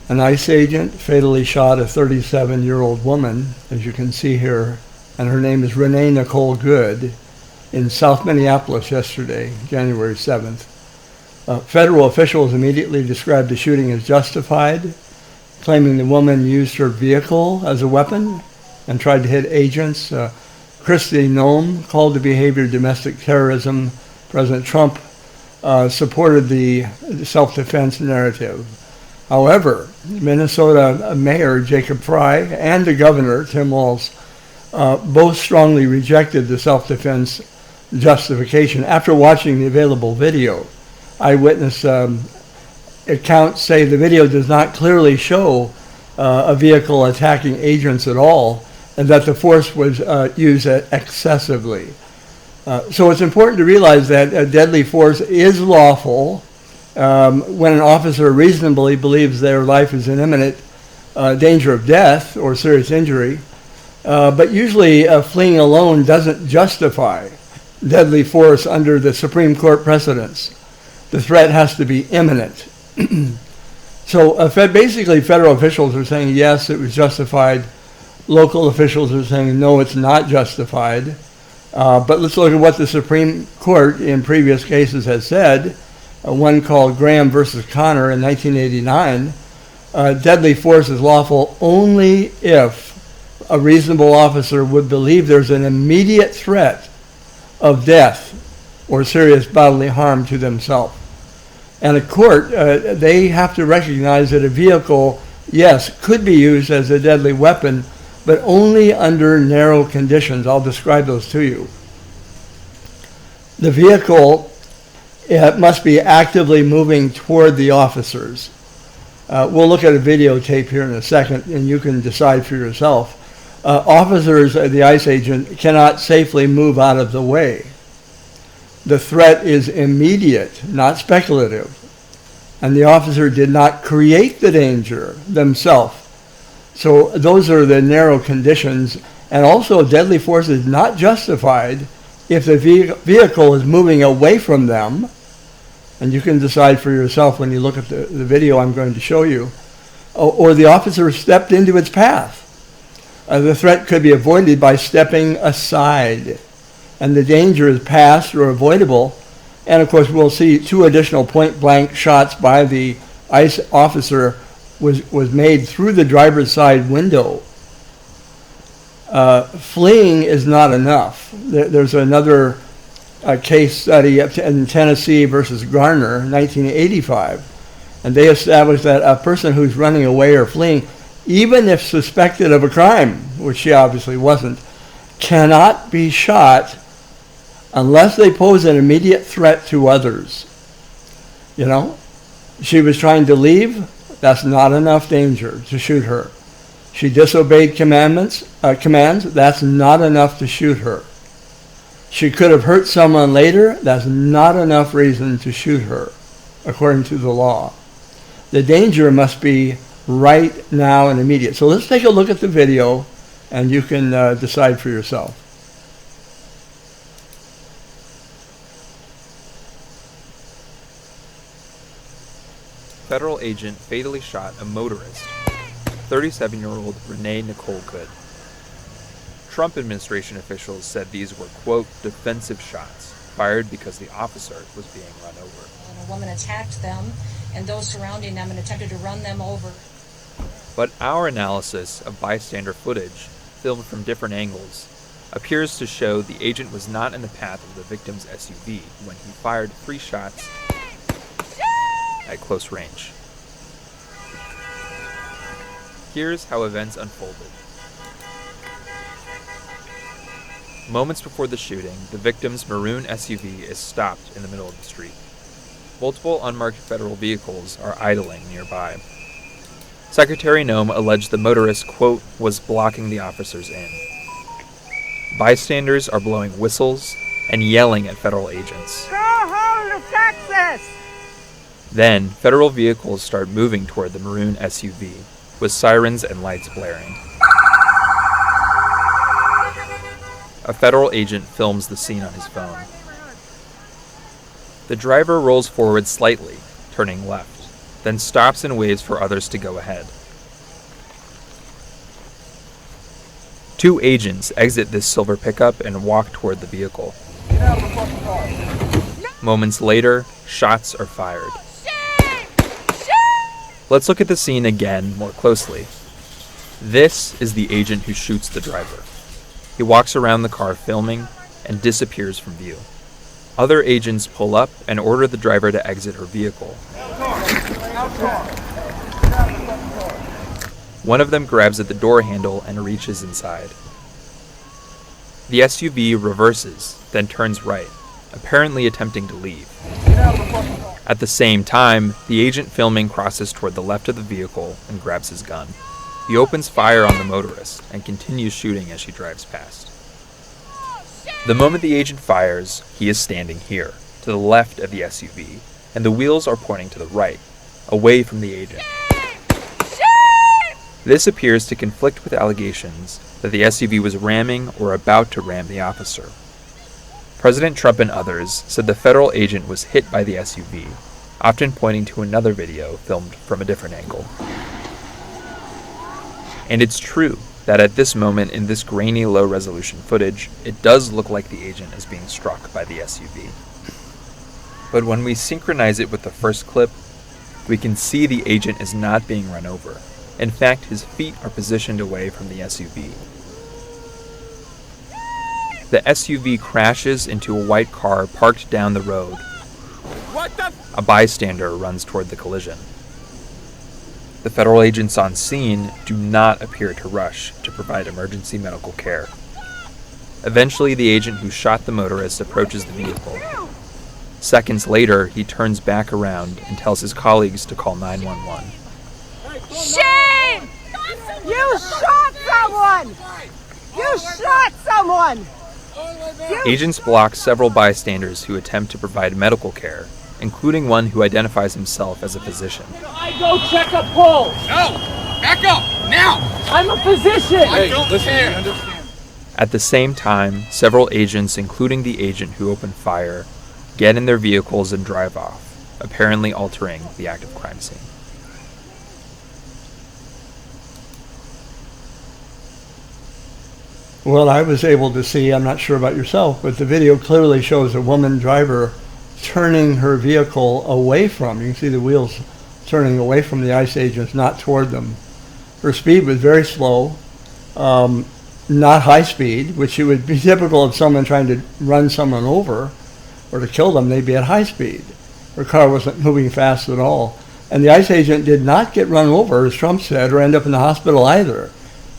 An ICE agent fatally shot a 37-year-old woman, as you can see here, and her name is Renee Nicole Good, in South Minneapolis yesterday, January 7th. Federal officials immediately described the shooting as justified, claiming the woman used her vehicle as a weapon and tried to hit agents. Kristi Noem called the behavior domestic terrorism. President Trump supported the self-defense narrative. However, Minnesota Mayor Jacob Frey and the governor, Tim Walz, both strongly rejected the self-defense justification after watching the available video. Eyewitness accounts say the video does not clearly show a vehicle attacking agents at all, and that the force was used excessively. So it's important to realize that deadly force is lawful when an officer reasonably believes their life is in imminent danger of death or serious injury. But usually fleeing alone doesn't justify deadly force under the Supreme Court precedents. The threat has to be imminent. So basically federal officials are saying yes, it was justified. Local officials are saying no, it's not justified. But let's look at what the Supreme Court in previous cases has said. One called Graham versus Connor in 1989. Deadly force is lawful only if a reasonable officer would believe there's an immediate threat of death or serious bodily harm to themselves. And a court, they have to recognize that a vehicle, yes, could be used as a deadly weapon, but only under narrow conditions. I'll describe those to you. The vehicle must be actively moving toward the officers. We'll look at a videotape here in a second, and you can decide for yourself. Officers, the ICE agent, cannot safely move out of the way. The threat is immediate, not speculative, and the officer did not create the danger themselves. So those are the narrow conditions, and also deadly force is not justified if the vehicle is moving away from them, and you can decide for yourself when you look at the video I'm going to show you, or the officer stepped into its path. The threat could be avoided by stepping aside, and the danger is past or avoidable. And of course, we'll see two additional point-blank shots by the ICE officer was made through the driver's side window. Fleeing is not enough. There's another case study in Tennessee versus Garner, 1985, and they established that a person who's running away or fleeing, even if suspected of a crime, which she obviously wasn't, cannot be shot unless they pose an immediate threat to others. You know, she was trying to leave. That's not enough danger to shoot her. She disobeyed commands. That's not enough to shoot her. She could have hurt someone later. That's not enough reason to shoot her, according to the law. The danger must be right now and immediate. So let's take a look at the video, and you can decide for yourself. Federal agent fatally shot a motorist, 37-year-old Renee Nicole Good. Trump administration officials said these were, quote, defensive shots, fired because the officer was being run over. And a woman attacked them and those surrounding them and attempted to run them over. But our analysis of bystander footage, filmed from different angles, appears to show the agent was not in the path of the victim's SUV when he fired 3 shots at close range. Here's how events unfolded. Moments before the shooting, the victim's maroon SUV is stopped in the middle of the street. Multiple unmarked federal vehicles are idling nearby. Secretary Noem alleged the motorist, quote, was blocking the officers in. Bystanders are blowing whistles and yelling at federal agents. Go home to Texas! Then, federal vehicles start moving toward the maroon SUV, with sirens and lights blaring. A federal agent films the scene on his phone. The driver rolls forward slightly, turning left. then stops and waves for others to go ahead. 2 agents exit this silver pickup and walk toward the vehicle. Moments later, shots are fired. Let's look at the scene again more closely. This is the agent who shoots the driver. He walks around the car filming and disappears from view. Other agents pull up and order the driver to exit her vehicle. One of them grabs at the door handle and reaches inside. The SUV reverses, then turns right, apparently attempting to leave. At the same time, the agent filming crosses toward the left of the vehicle and grabs his gun. He opens fire on the motorist and continues shooting as she drives past. The moment the agent fires, he is standing here, to the left of the SUV, and the wheels are pointing to the right, away from the agent. This appears to conflict with allegations that the SUV was ramming or about to ram the officer. President Trump and others said the federal agent was hit by the SUV, often pointing to another video filmed from a different angle. And it's true that at this moment in this grainy low-resolution footage, it does look like the agent is being struck by the SUV. But when we synchronize it with the first clip, we can see the agent is not being run over. In fact, his feet are positioned away from the SUV. The SUV crashes into a white car parked down the road. A bystander runs toward the collision. The federal agents on scene do not appear to rush to provide emergency medical care. Eventually, the agent who shot the motorist approaches the vehicle. Seconds later, he turns back around and tells his colleagues to call 911. Shame! You shot someone! You shot someone! Agents block several bystanders who attempt to provide medical care, including one who identifies himself as a physician. I go check a pulse! No! Back up! Now! I'm a physician! I don't care! Understand. At the same time, several agents, including the agent who opened fire, get in their vehicles and drive off, apparently altering the active crime scene. Well, I was able to see, I'm not sure about yourself, but the video clearly shows a woman driver turning her vehicle away from, you can see the wheels turning away from the ICE agents, not toward them. Her speed was very slow, not high speed, which it would be typical of someone trying to run someone over or to kill them, they'd be at high speed. Her car wasn't moving fast at all. And the ICE agent did not get run over, as Trump said, or end up in the hospital either.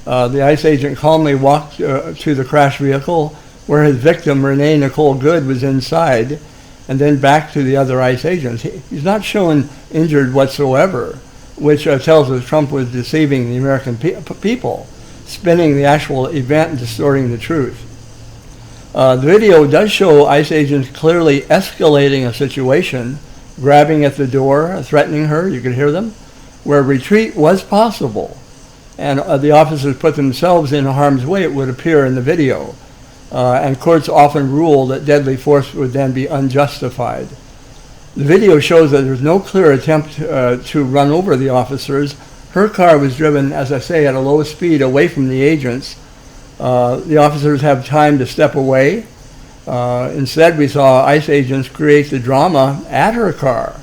The ICE agent calmly walked to the crash vehicle where his victim, Renee Nicole Good, was inside, and then back to the other ICE agents. He's not shown injured whatsoever, which tells us Trump was deceiving the American people, spinning the actual event and distorting the truth. The video does show ICE agents clearly escalating a situation, grabbing at the door, threatening her, you could hear them, where retreat was possible. And the officers put themselves in harm's way, it would appear in the video. And courts often rule that deadly force would then be unjustified. The video shows that there's no clear attempt to run over the officers. Her car was driven, as I say, at a low speed away from the agents. The officers have time to step away. Instead, we saw ICE agents create the drama at her car.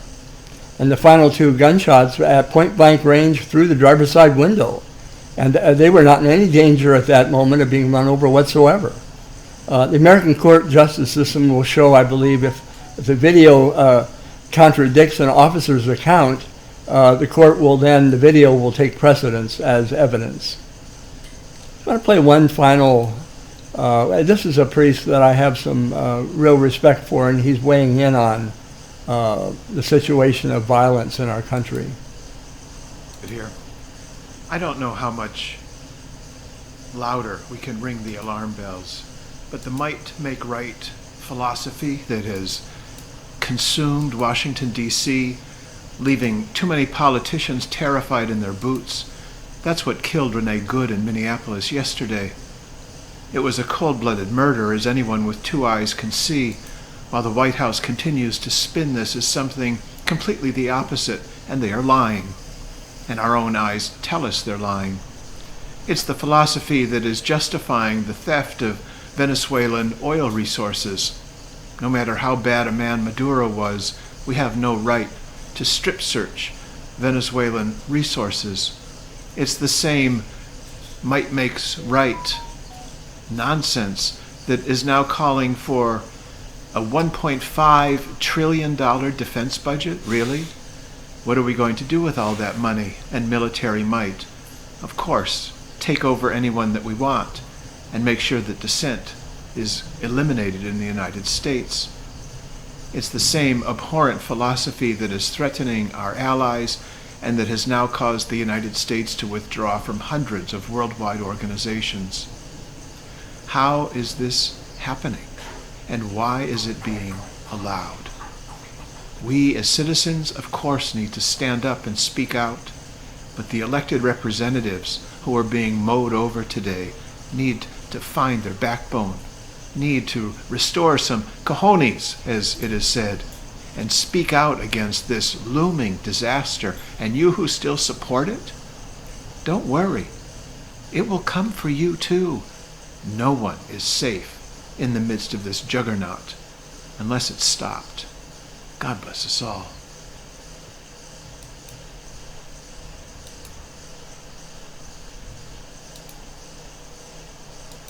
And the final 2 gunshots at point-blank range through the driver's side window. And they were not in any danger at that moment of being run over whatsoever. The American court justice system will show, I believe, if the video contradicts an officer's account, the video will take precedence as evidence. I want to play one final, this is a priest that I have some real respect for, and he's weighing in on the situation of violence in our country. Here. I don't know how much louder we can ring the alarm bells, but the might make right philosophy that has consumed Washington, D.C., leaving too many politicians terrified in their boots, that's what killed Renee Good in Minneapolis yesterday. It was a cold-blooded murder, as anyone with 2 eyes can see, while the White House continues to spin this as something completely the opposite and they are lying. And our own eyes tell us they're lying. It's the philosophy that is justifying the theft of Venezuelan oil resources. No matter how bad a man Maduro was, we have no right to strip search Venezuelan resources. It's the same might makes right nonsense that is now calling for a $1.5 trillion defense budget. Really? What are we going to do with all that money and military might? Of course, take over anyone that we want and make sure that dissent is eliminated in the United States. It's the same abhorrent philosophy that is threatening our allies and that has now caused the United States to withdraw from hundreds of worldwide organizations. How is this happening? And why is it being allowed? We as citizens, of course, need to stand up and speak out, but the elected representatives who are being mowed over today need to find their backbone, need to restore some cojones, as it is said, and speak out against this looming disaster. And you who still support it, don't worry. It will come for you too. No one is safe in the midst of this juggernaut unless it's stopped. God bless us all.